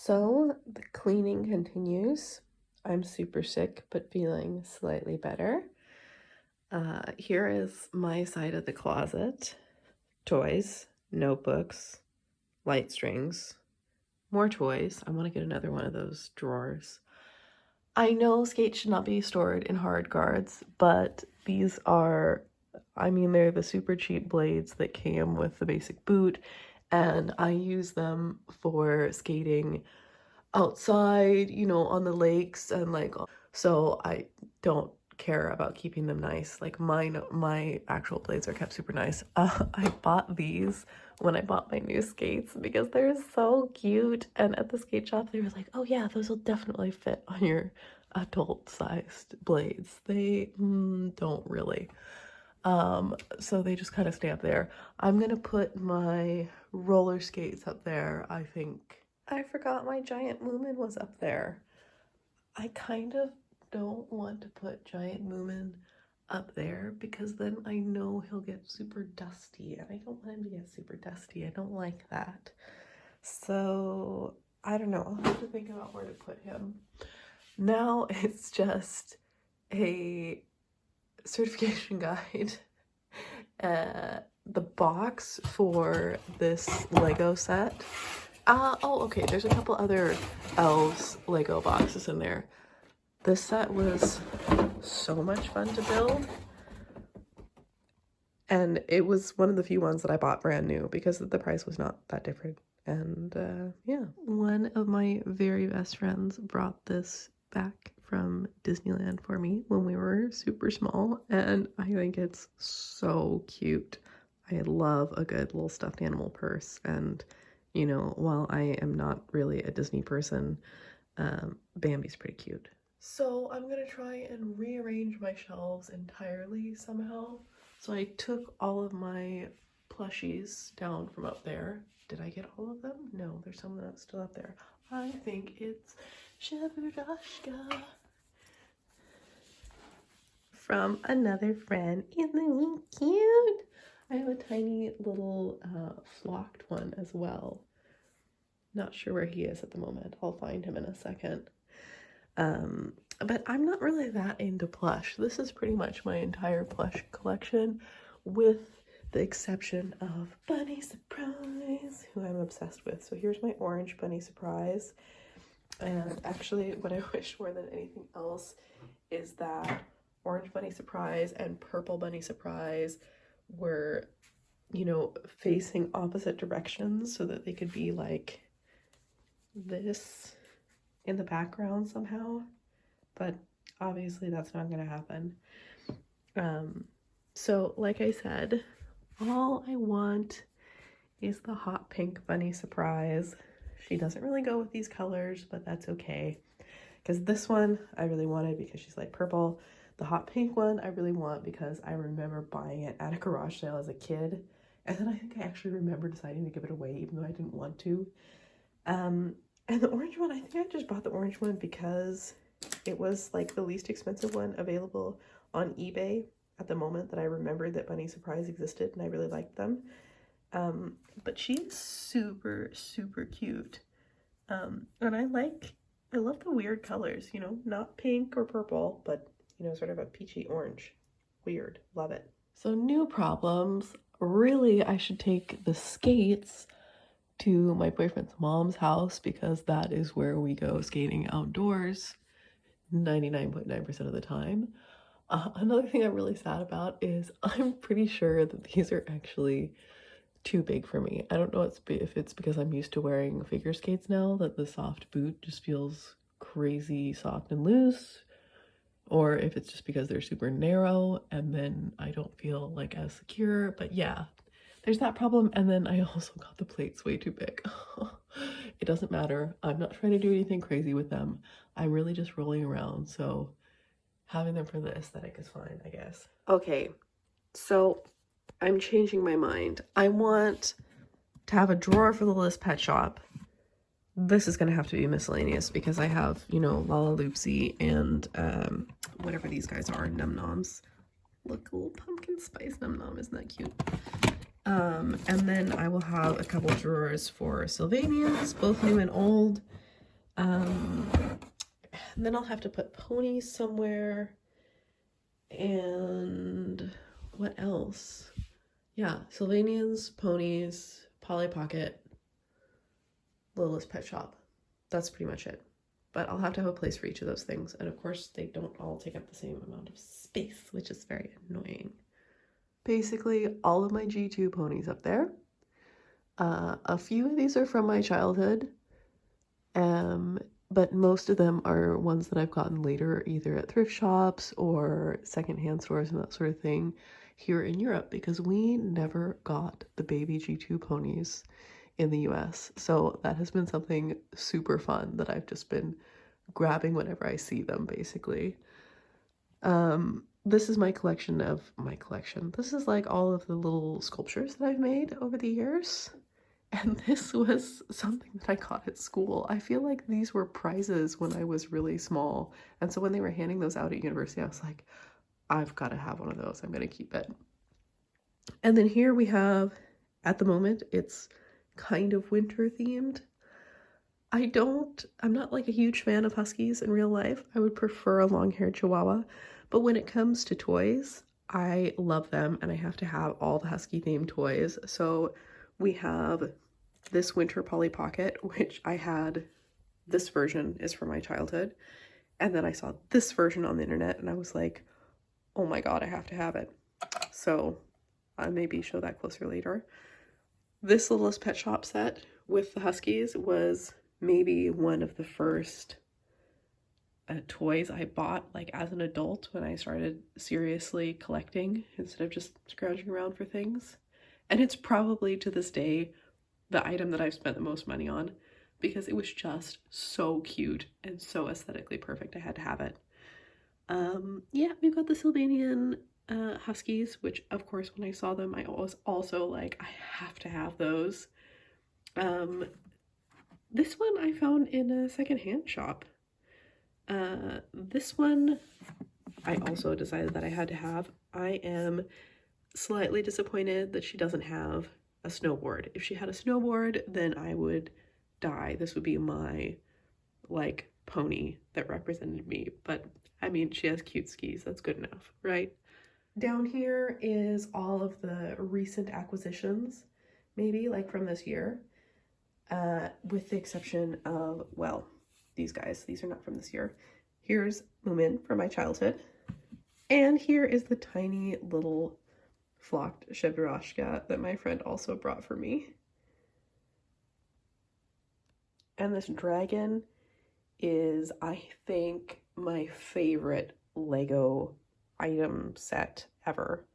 So the cleaning continues. I'm super sick, but feeling slightly better. Here is my side of the closet. Toys, notebooks, light strings, more toys. I want to get another one of those drawers. I know skates should not be stored in hard guards, but these are, they're the super cheap blades that came with the basic boot, and I use them for skating outside, on the lakes and so I don't care about keeping them nice. Like my actual blades are kept super nice. I bought these when I bought my new skates because they're so cute, and at the skate shop they were like, "Oh yeah, those will definitely fit on your adult-sized blades." They don't really. So they just kind of stay up there. I'm gonna put my roller skates up there, I think. I forgot my Giant Moomin was up there. I kind of don't want to put Giant Moomin up there because then I know he'll get super dusty, and I don't want him to get super dusty. I don't like that. So I don't know. I'll have to think about where to put him. Now it's just a certification guide. The box for this Lego set. Okay, there's a couple other Elves Lego boxes in there. This set was so much fun to build. And it was one of the few ones that I bought brand new because the price was not that different. And yeah, one of my very best friends brought this back from Disneyland for me when we were super small, and I think it's so cute. I love a good little stuffed animal purse, and while I am not really a Disney person, Bambi's pretty cute. So I'm gonna try and rearrange my shelves entirely somehow. So I took all of my plushies down from up there. Did I get all of them? No, there's some that's still up there. I think it's Shabradashka from another friend. Isn't he cute? I have a tiny little flocked one as well. Not sure where he is at the moment. I'll find him in a second. But I'm not really that into plush. This is pretty much my entire plush collection, with the exception of Bunny Surprise, who I'm obsessed with. So here's my orange Bunny Surprise. And actually, what I wish more than anything else is that orange Bunny Surprise and purple Bunny Surprise were, facing opposite directions so that they could be like this in the background somehow. But obviously that's not going to happen. So like I said, all I want is the hot pink Bunny Surprise. She doesn't really go with these colors, but that's okay. Because this one I really wanted because she's like purple. The hot pink one I really want because I remember buying it at a garage sale as a kid. And then I think I actually remember deciding to give it away even though I didn't want to. And the orange one, I think I just bought the orange one because it was like the least expensive one available on eBay at the moment that I remembered that Bunny Surprise existed, and I really liked them. But she's super, super cute. And I love the weird colors, not pink or purple, but, sort of a peachy orange. Weird. Love it. So new problems. Really, I should take the skates to my boyfriend's mom's house because that is where we go skating outdoors 99.9% of the time. Another thing I'm really sad about is I'm pretty sure that these are actually too big for me. I don't know if it's because I'm used to wearing figure skates now that the soft boot just feels crazy soft and loose, or if it's just because they're super narrow and then I don't feel like as secure. But yeah, there's that problem. And then I also got the plates way too big. It doesn't matter. I'm not trying to do anything crazy with them. I'm really just rolling around. So having them for the aesthetic is fine, I guess. Okay, so I'm changing my mind. I want to have a drawer for the Littlest Pet Shop. This is going to have to be miscellaneous because I have, Lalaloopsy and whatever these guys are, Num Noms. Look, a little pumpkin spice Num Nom, isn't that cute? And then I will have a couple drawers for Sylvanians, both new and old. And then I'll have to put ponies somewhere. And what else? Yeah, Sylvanians, ponies, Polly Pocket, Littlest Pet Shop. That's pretty much it. But I'll have to have a place for each of those things. And of course, they don't all take up the same amount of space, which is very annoying. Basically, all of my G2 ponies up there. A few of these are from my childhood. But most of them are ones that I've gotten later, either at thrift shops or secondhand stores and that sort of thing here in Europe, because we never got the baby G2 ponies in the US. So that has been something super fun that I've just been grabbing whenever I see them, basically. This is my collection. This is like all of the little sculptures that I've made over the years. And this was something that I got at school. I feel like these were prizes when I was really small. And so when they were handing those out at university, I was like, I've got to have one of those. I'm going to keep it. And then here we have, at the moment, it's kind of winter themed. I'm not like a huge fan of huskies in real life. I would prefer a long-haired Chihuahua. But when it comes to toys, I love them and I have to have all the husky themed toys. So we have this winter Polly Pocket, which I had, this version is from my childhood. And then I saw this version on the internet and I was like, oh my God, I have to have it. So I'll maybe show that closer later. This Littlest Pet Shop set with the huskies was maybe one of the first toys I bought like as an adult when I started seriously collecting instead of just scrounging around for things. And it's probably to this day the item that I've spent the most money on because it was just so cute and so aesthetically perfect. I had to have it. Yeah, we've got the Sylvanian huskies, which of course when I saw them I was also like, I have to have those. This one I found in a secondhand shop. This one I also decided that I had to have. I am slightly disappointed that she doesn't have a snowboard. If she had a snowboard, then I would die. This would be my like pony that represented me. But I mean, she has cute skis. That's good enough, right? Down here is all of the recent acquisitions, maybe like from this year, with the exception of, well, these guys. These are not from this year. Here's Moomin from my childhood. And here is the tiny little flocked Cheburashka that my friend also brought for me. And this dragon is, I think, my favorite Lego item set ever.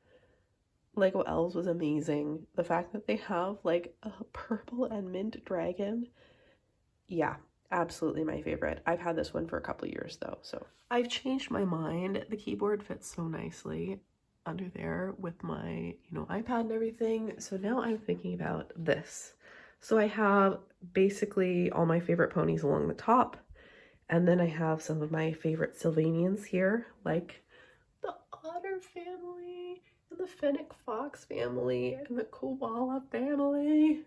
Lego Elves was amazing. The fact that they have like a purple and mint dragon, yeah, absolutely my favorite. I've had this one for a couple of years though, so I've changed my mind. The keyboard fits so nicely under there with my, iPad and everything. So now I'm thinking about this. So I have basically all my favorite ponies along the top, and then I have some of my favorite Sylvanians here, like the Otter family and the Fennec Fox family and the Koala family,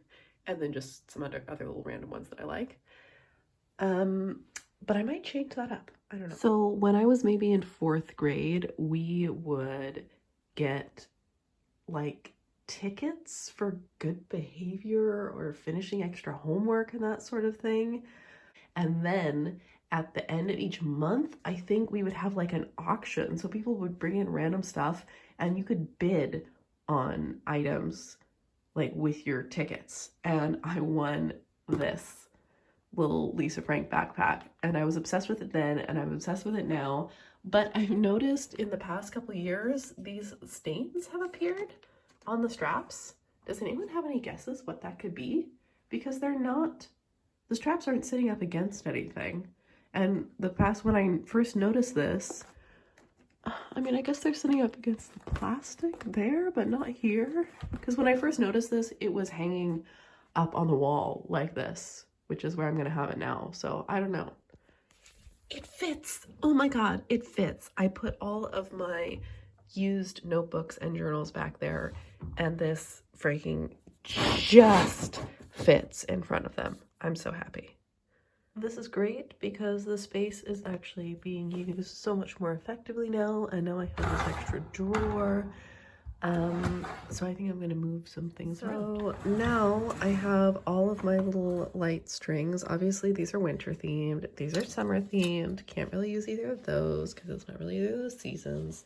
and then just some other little random ones that I like. But I might change that up. I don't know. So when I was maybe in 4th grade, we would get like tickets for good behavior or finishing extra homework and that sort of thing. And then at the end of each month, I think we would have like an auction. So people would bring in random stuff and you could bid on items like with your tickets. And I won this little Lisa Frank backpack and I was obsessed with it then and I'm obsessed with it now. But I've noticed in the past couple of years, these stains have appeared on the straps. Does anyone have any guesses what that could be? Because the straps aren't sitting up against anything. And when I first noticed this, I mean, I guess they're sitting up against the plastic there, but not here. Because when I first noticed this, it was hanging up on the wall like this, which is where I'm gonna have it now. So I don't know. It fits. Oh my God, it fits. I put all of my used notebooks and journals back there, and this freaking just fits in front of them. I'm so happy. This is great because the space is actually being used so much more effectively now, and now I have this extra drawer. So I think I'm gonna move some things around. So now I have all of my little light strings. Obviously these are winter themed, these are summer themed. Can't really use either of those because it's not really either of those seasons.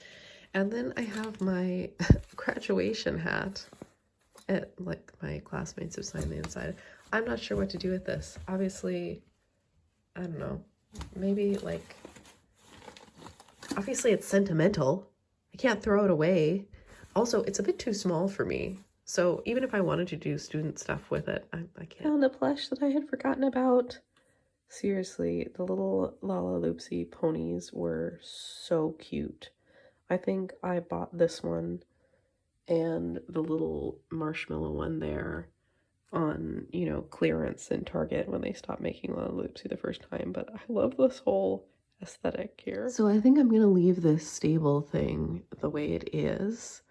And then I have my graduation hat. Like my classmates have signed the inside. I'm not sure what to do with this. Obviously, I don't know. Maybe like, obviously it's sentimental. I can't throw it away. Also, it's a bit too small for me. So even if I wanted to do student stuff with it, I can't. Found a plush that I had forgotten about. Seriously, the little Lala Loopsy ponies were so cute. I think I bought this one and the little marshmallow one there on, you know, clearance in Target when they stopped making Lala Loopsy the first time. But I love this whole aesthetic here. So I think I'm gonna leave this stable thing the way it is.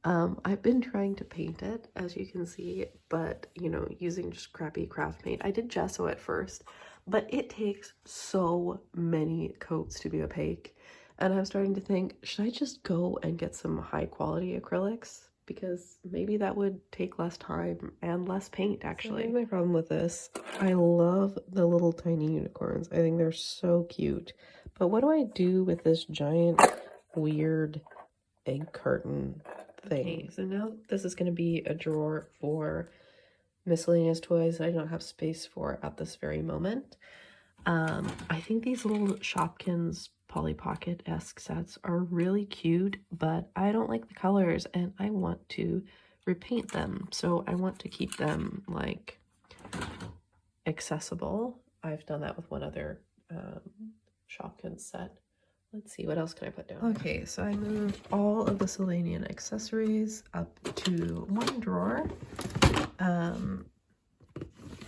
I've been trying to paint it, as you can see, but, you know, using just crappy craft paint. I did gesso at first, but it takes so many coats to be opaque. And I'm starting to think, should I just go and get some high quality acrylics? Because maybe that would take less time and less paint, actually. So my problem with this, I love the little tiny unicorns. I think they're so cute. But what do I do with this giant, weird egg carton thing? Okay, so now this is going to be a drawer for miscellaneous toys that I don't have space for at this very moment. I think these little Shopkins Polly Pocket-esque sets are really cute, but I don't like the colors and I want to repaint them. So I want to keep them like accessible. I've done that with one other Shopkins set. Let's see, what else can I put down? Okay, so I moved all of the Sylvanian accessories up to one drawer.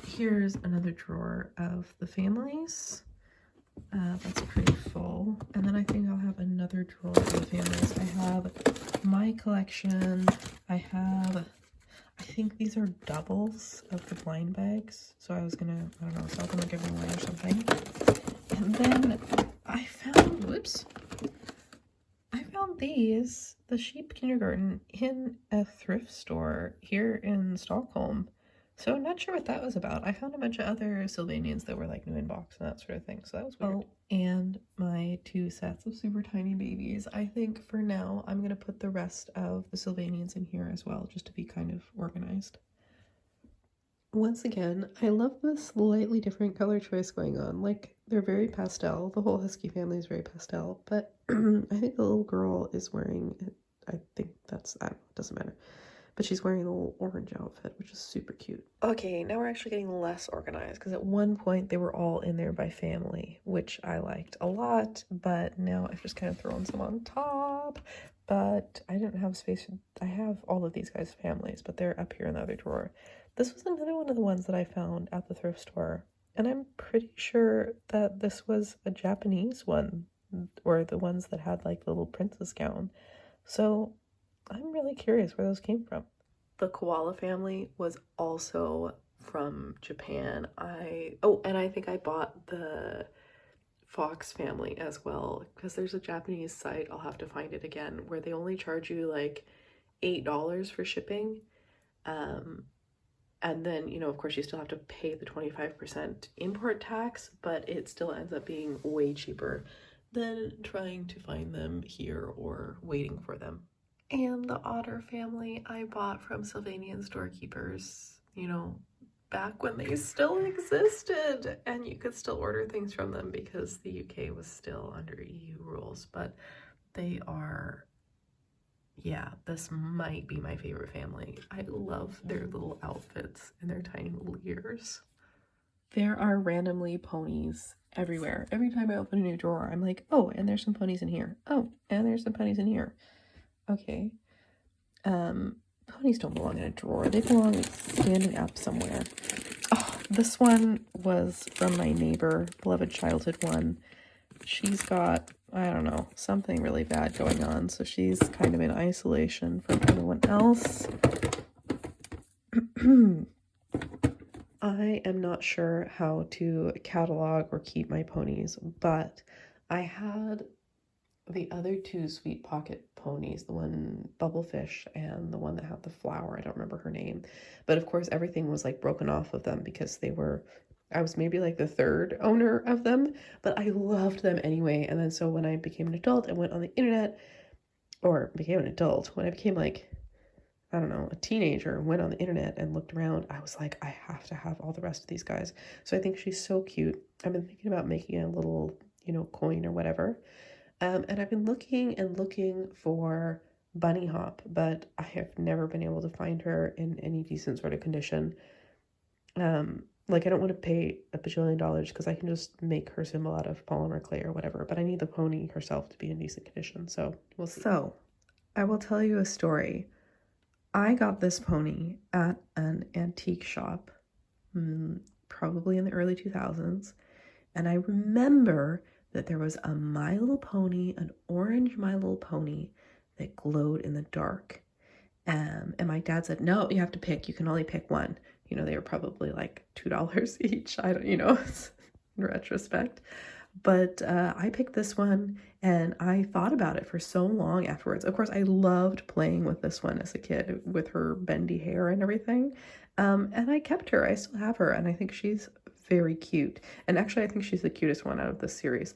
Here's another drawer of the families. That's pretty full. And then I think I'll have another drawer of the families. I have my collection. I think these are doubles of the blind bags. So I was gonna, I don't know, sell them or give them away or something. And then I found, whoops. I found these, the Sheep Kindergarten, in a thrift store here in Stockholm. So I'm not sure what that was about. I found a bunch of other Sylvanians that were like new in box and that sort of thing. So that was weird. Oh, and my 2 sets of super tiny babies. I think for now, I'm going to put the rest of the Sylvanians in here as well, just to be kind of organized. Once again, I love this slightly different color choice going on. Like, they're very pastel. The whole Husky family is very pastel. But I think the little girl is wearing, I think that's, I don't know, it doesn't matter. But she's wearing a little orange outfit, which is super cute. Okay, now we're actually getting less organized because at one point they were all in there by family, which I liked a lot, but now I've just kind of thrown some on top. But I didn't have space. I have all of these guys' families, but they're up here in the other drawer. This was another one of the ones that I found at the thrift store, and I'm pretty sure that this was a Japanese one, or the ones that had like the little princess gown. So I'm really curious where those came from. The koala family was also from Japan. And I think I bought the fox family as well, because there's a Japanese site, I'll have to find it again, where they only charge you like $8 for shipping. And then, you know, of course you still have to pay the 25% import tax, but it still ends up being way cheaper than trying to find them here or waiting for them. And the otter family I bought from Sylvanian storekeepers, you know, back when they still existed and you could still order things from them because the UK was still under EU rules. But they are, yeah, this might be my favorite family. I love their little outfits and their tiny little ears. There are randomly ponies everywhere. Every time I open a new drawer, I'm like, oh, and there's some ponies in here. Oh, and there's some ponies in here. Okay. Ponies don't belong in a drawer. They belong standing up somewhere. Oh, this one was from my neighbor, beloved childhood one. She's got, I don't know, something really bad going on, so she's kind of in isolation from everyone else. I am not sure how to catalog or keep my ponies, but I had the other two Sweet Pocket ponies, the one Bubblefish and the one that had the flower. I don't remember her name. But of course, everything was like broken off of them because I was maybe like the third owner of them, but I loved them anyway. And then so when I became an adult, I went on the internet, or became an adult, when I became like, I don't know, a teenager and went on the internet and looked around, I was like, I have to have all the rest of these guys. So I think she's so cute. I've been thinking about making a little, coin or whatever. And I've been looking and looking for Bunny Hop, but I have never been able to find her in any decent sort of condition. Like, I don't want to pay a bajillion dollars because I can just make her symbol out of polymer clay or whatever, but I need the pony herself to be in decent condition, so we'll see. So, I will tell you a story. I got this pony at an antique shop, probably in the early 2000s, and I remember that there was a My Little Pony, an orange My Little Pony that glowed in the dark. And my dad said, no, you have to pick. You can only pick one. They were probably like $2 each. I don't, in retrospect. But I picked this one and I thought about it for so long afterwards. Of course, I loved playing with this one as a kid with her bendy hair and everything. And I kept her. I still have her. And I think she's very cute. And actually, I think she's the cutest one out of this series.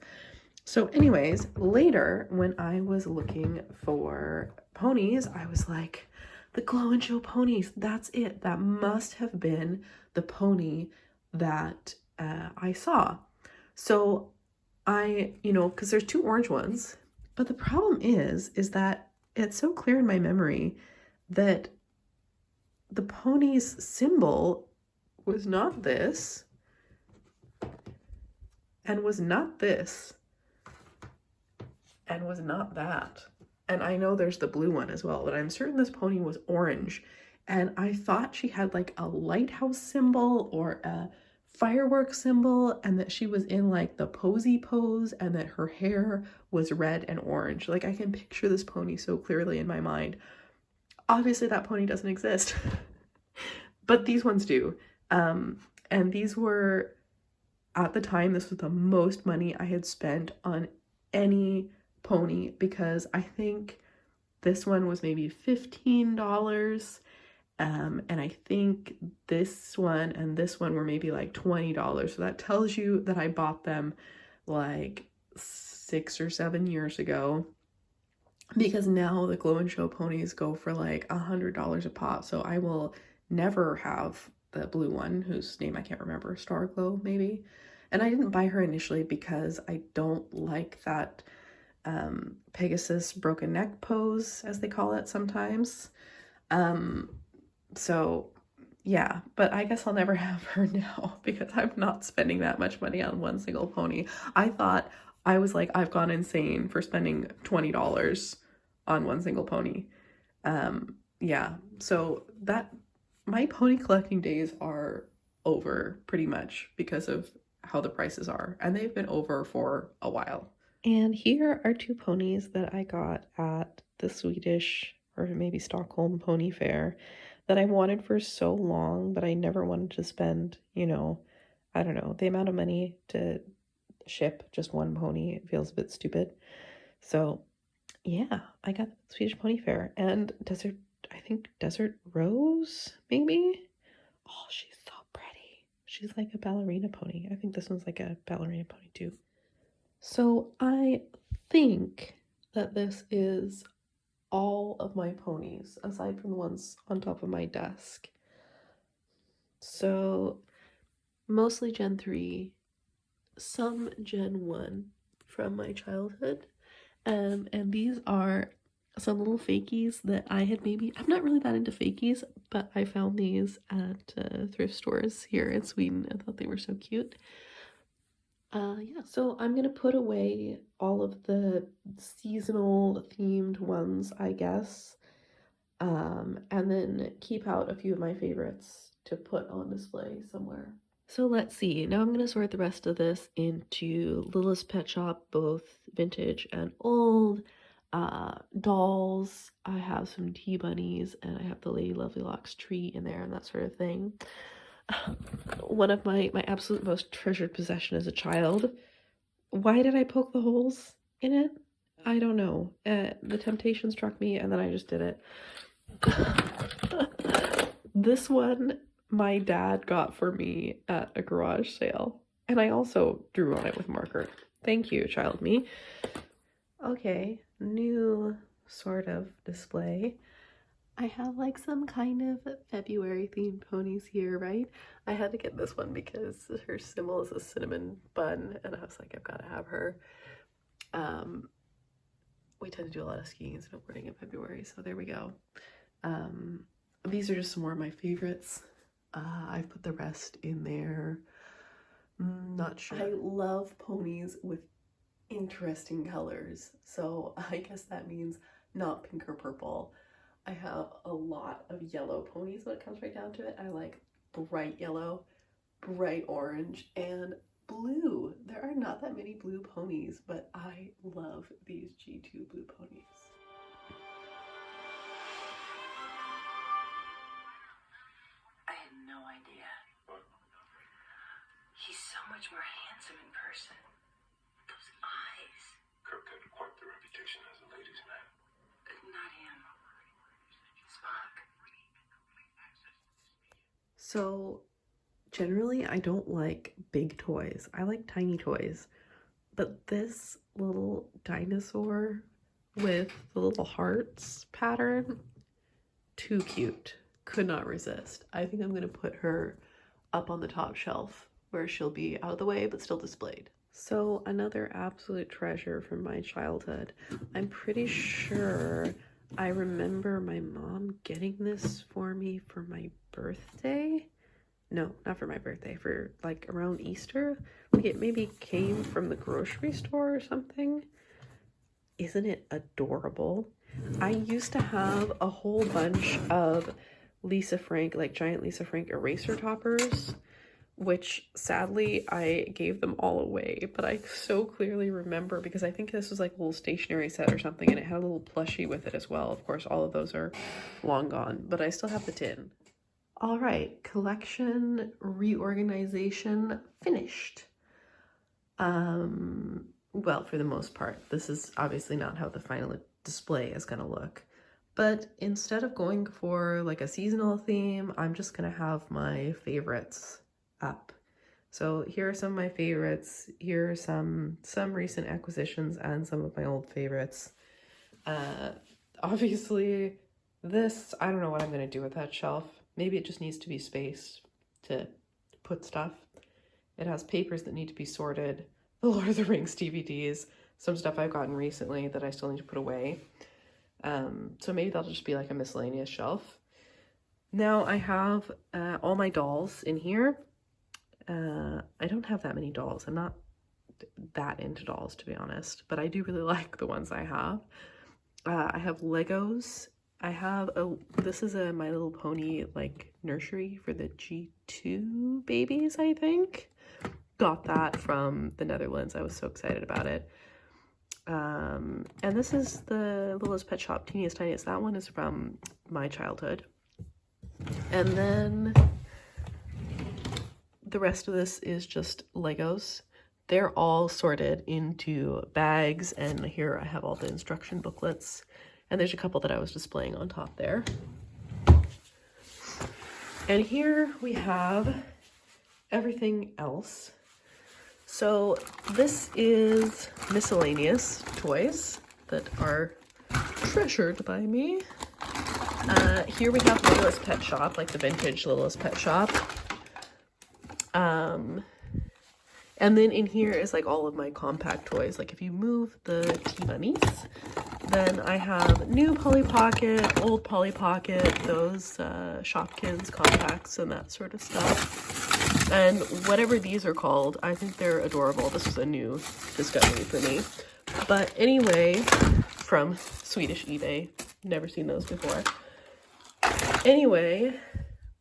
So anyways, later when I was looking for ponies, I was like, the Glow and Show ponies, that's it. That must have been the pony that I saw. So because there's two orange ones, but the problem is that it's so clear in my memory that the pony's symbol was not this and was not this and was not that. And I know there's the blue one as well, but I'm certain this pony was orange. And I thought she had like a lighthouse symbol or a fireworks symbol, and that she was in like the posy pose, and that her hair was red and orange. Like, I can picture this pony so clearly in my mind. Obviously that pony doesn't exist, but these ones do. And these were, at the time, this was the most money I had spent on any pony, because I think this one was maybe $15, and I think this one and this one were maybe like $20. So that tells you that I bought them like 6 or 7 years ago, because now the Glow and Show ponies go for like $100 a pop. So I will never have the blue one, whose name I can't remember, Star Glow maybe. And I didn't buy her initially because I don't like that Pegasus broken neck pose, as they call it sometimes. So yeah, but I guess I'll never have her now because I'm not spending that much money on one single pony. I was like, I've gone insane for spending $20 on one single pony. Yeah, so my pony collecting days are over pretty much because of how the prices are, and they've been over for a while. And here are two ponies that I got at the Swedish or maybe Stockholm Pony Fair that I wanted for so long, but I never wanted to spend, I don't know, the amount of money to ship just one pony. It feels a bit stupid. So yeah, I got the Swedish Pony Fair, and Desert Rose, maybe? Oh, she's so pretty. She's like a ballerina pony. I think this one's like a ballerina pony too. So I think that this is all of my ponies, aside from the ones on top of my desk. So mostly Gen 3, some Gen 1 from my childhood. And these are some little fakies that I'm not really that into fakies, but I found these at thrift stores here in Sweden. I thought they were so cute. Yeah, so I'm gonna put away all of the seasonal themed ones, I guess, and then keep out a few of my favorites to put on display somewhere. So let's see, now I'm gonna sort the rest of this into Littlest Pet Shop, both vintage and old, dolls. I have some tea bunnies, and I have the Lady Lovely Locks tree in there and that sort of thing. one of my absolute most treasured possession as a child. Why did I poke the holes in it? I don't know. The temptation struck me and then I just did it. This one my dad got for me at a garage sale. And I also drew on it with marker. Thank you, child me. Okay, new sort of display. I have like some kind of February themed ponies here, right? I had to get this one because her symbol is a cinnamon bun and I was like, I've got to have her. We tend to do a lot of skiing and snowboarding in February, so there we go. These are just some more of my favorites. I've put the rest in there. Not sure. I love ponies with interesting colors, so I guess that means not pink or purple. I have a lot of yellow ponies when it comes right down to it. I like bright yellow, bright orange, and blue. There are not that many blue ponies, but I love these G2 blue ponies. I had no idea. He's so much more handsome in person. Those eyes. Kirk had quite the reputation as a ladies' man. Not him. Spock. So generally I don't like big toys. I like tiny toys. But this little dinosaur with the little hearts pattern, too cute. Could not resist. I think I'm going to put her up on the top shelf where she'll be out of the way but still displayed. So another absolute treasure from my childhood. I'm pretty sure I remember my mom getting this for me for my birthday. No, not for my birthday, for like around Easter. Like it maybe came from the grocery store or something. Isn't it adorable? I used to have a whole bunch of Lisa Frank, like giant Lisa Frank eraser toppers, which sadly I gave them all away, but I so clearly remember because I think this was like a little stationery set or something and it had a little plushie with it as well. Of course, all of those are long gone, but I still have the tin. All right, collection reorganization finished. Well, for the most part. This is obviously not how the final display is gonna look. But instead of going for like a seasonal theme, I'm just gonna have my favorites up. So here are some of my favorites. Here are some recent acquisitions and some of my old favorites. Obviously this, I don't know what I'm gonna do with that shelf. Maybe it just needs to be space to put stuff. It has papers that need to be sorted, the Lord of the Rings DVDs, some stuff I've gotten recently that I still need to put away. So maybe that'll just be like a miscellaneous shelf. Now I have all my dolls in here. I don't have that many dolls. I'm not that into dolls, to be honest, but I do really like the ones I have. I have Legos. I have this is a My Little Pony like nursery for the G2 babies, I think. Got that from the Netherlands. I was so excited about it. And this is the Littlest Pet Shop, Teeniest Tiniest. That one is from my childhood. And then the rest of this is just Legos. They're all sorted into bags, and here I have all the instruction booklets. And there's a couple that I was displaying on top there. And here we have everything else. So this is miscellaneous toys that are treasured by me. Here we have Littlest Pet Shop, like the vintage Littlest Pet Shop. And then in here is like all of my compact toys. Like if you move the T-Bunnies, then I have new Polly Pocket, old Polly Pocket, those Shopkins compacts and that sort of stuff. And whatever these are called, I think they're adorable. This was a new discovery for me. But anyway, from Swedish eBay, never seen those before. Anyway,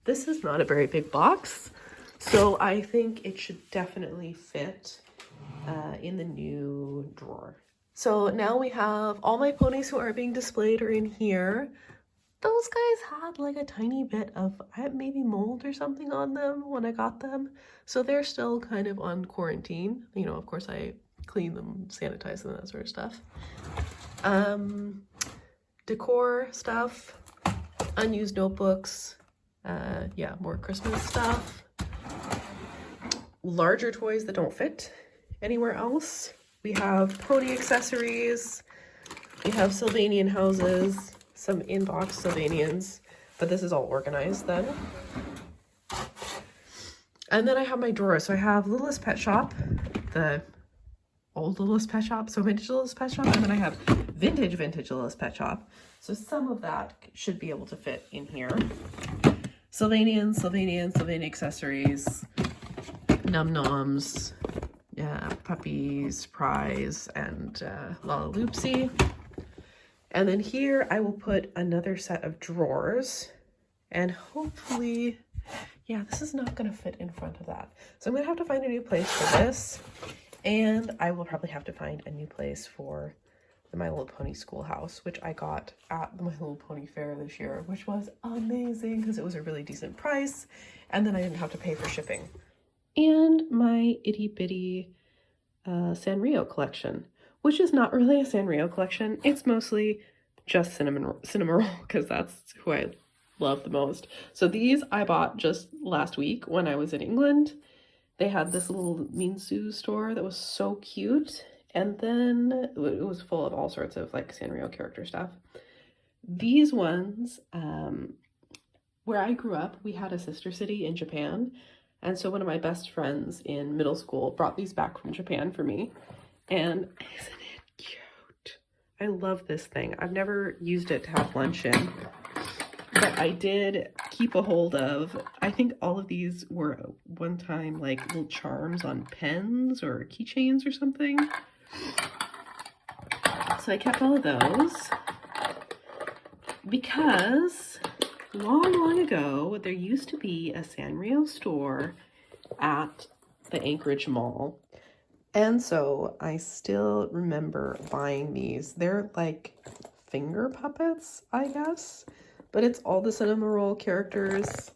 this is not a very big box, so I think it should definitely fit in the new drawer. So now we have all my ponies who are being displayed are in here, those guys had like a tiny bit of maybe mold or something on them when I got them. So they're still kind of on quarantine. You know, of course I clean them, sanitize them, that sort of stuff. Decor stuff, unused notebooks, yeah, more Christmas stuff. Larger toys that don't fit anywhere else. We have pony accessories. We have Sylvanian houses, some in-box Sylvanians, but this is all organized then. And then I have my drawers. So I have Littlest Pet Shop, the old Littlest Pet Shop, so vintage Littlest Pet Shop, and then I have vintage Littlest Pet Shop. So some of that should be able to fit in here. Sylvanian accessories, Num Noms, puppies, Prize, and Lalaloopsy. And then here I will put another set of drawers, and hopefully, yeah, this is not going to fit in front of that. So I'm going to have to find a new place for this, and I will probably have to find a new place for the My Little Pony Schoolhouse, which I got at the My Little Pony Fair this year, which was amazing because it was a really decent price, and then I didn't have to pay for shipping. And my itty bitty Sanrio collection, which is not really a Sanrio collection. It's mostly just Cinnamoroll because that's who I love the most. So these I bought just last week when I was in England. They had this little Minsu store that was so cute. And then it was full of all sorts of like Sanrio character stuff. These ones, where I grew up, we had a sister city in Japan. And so one of my best friends in middle school brought these back from Japan for me. And isn't it cute? I love this thing. I've never used it to have lunch in, but I did keep a hold of, I think all of these were one time like little charms on pens or keychains or something. So I kept all of those because long ago, there used to be a Sanrio store at the Anchorage Mall. And so I still remember buying these. They're like finger puppets, I guess, but it's all the Cinnamoroll characters.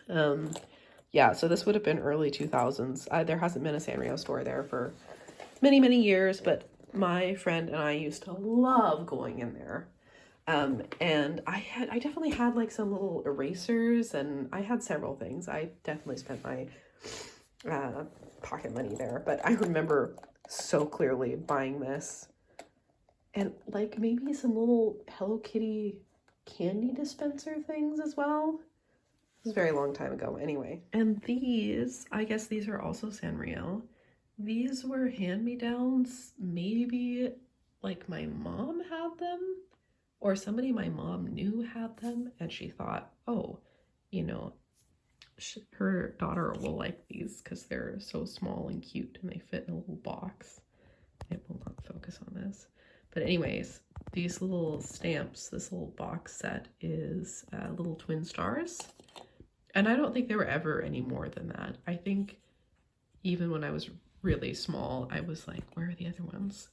Yeah, so this would have been early 2000s. There hasn't been a Sanrio store there for many years, but my friend and I used to love going in there. And I definitely had like some little erasers, and I had several things. I definitely spent my pocket money there, but I remember so clearly buying this, and like maybe some little Hello Kitty candy dispenser things as well. It was a very long time ago anyway. And these, I guess these are also Sanrio. These were hand-me-downs. Maybe like my mom had them, or somebody my mom knew had them, and she thought, oh, you know, her daughter will like these because they're so small and cute and they fit in a little box. It will not focus on this. But anyways, these little stamps, this little box set is little twin stars. And I don't think there were ever any more than that. I think even when I was really small, I was like, where are the other ones?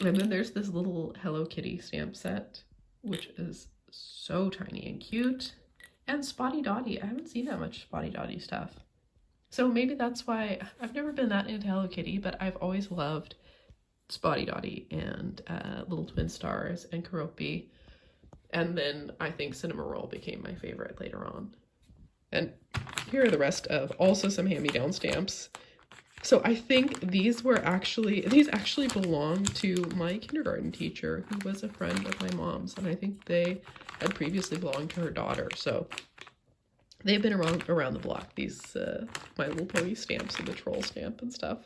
And then there's this little Hello Kitty stamp set, which is so tiny and cute. And Spotty Dotty. I haven't seen that much Spotty Dotty stuff. So maybe that's why I've never been that into Hello Kitty, but I've always loved Spotty Dotty and Little Twin Stars and Keroppi. And then I think Cinnamoroll became my favorite later on. And here are the rest of also some hand-me-down stamps. So I think these actually belong to my kindergarten teacher, who was a friend of my mom's, and I think they had previously belonged to her daughter. So they've been around the block, these My Little Pony stamps and the troll stamp and stuff.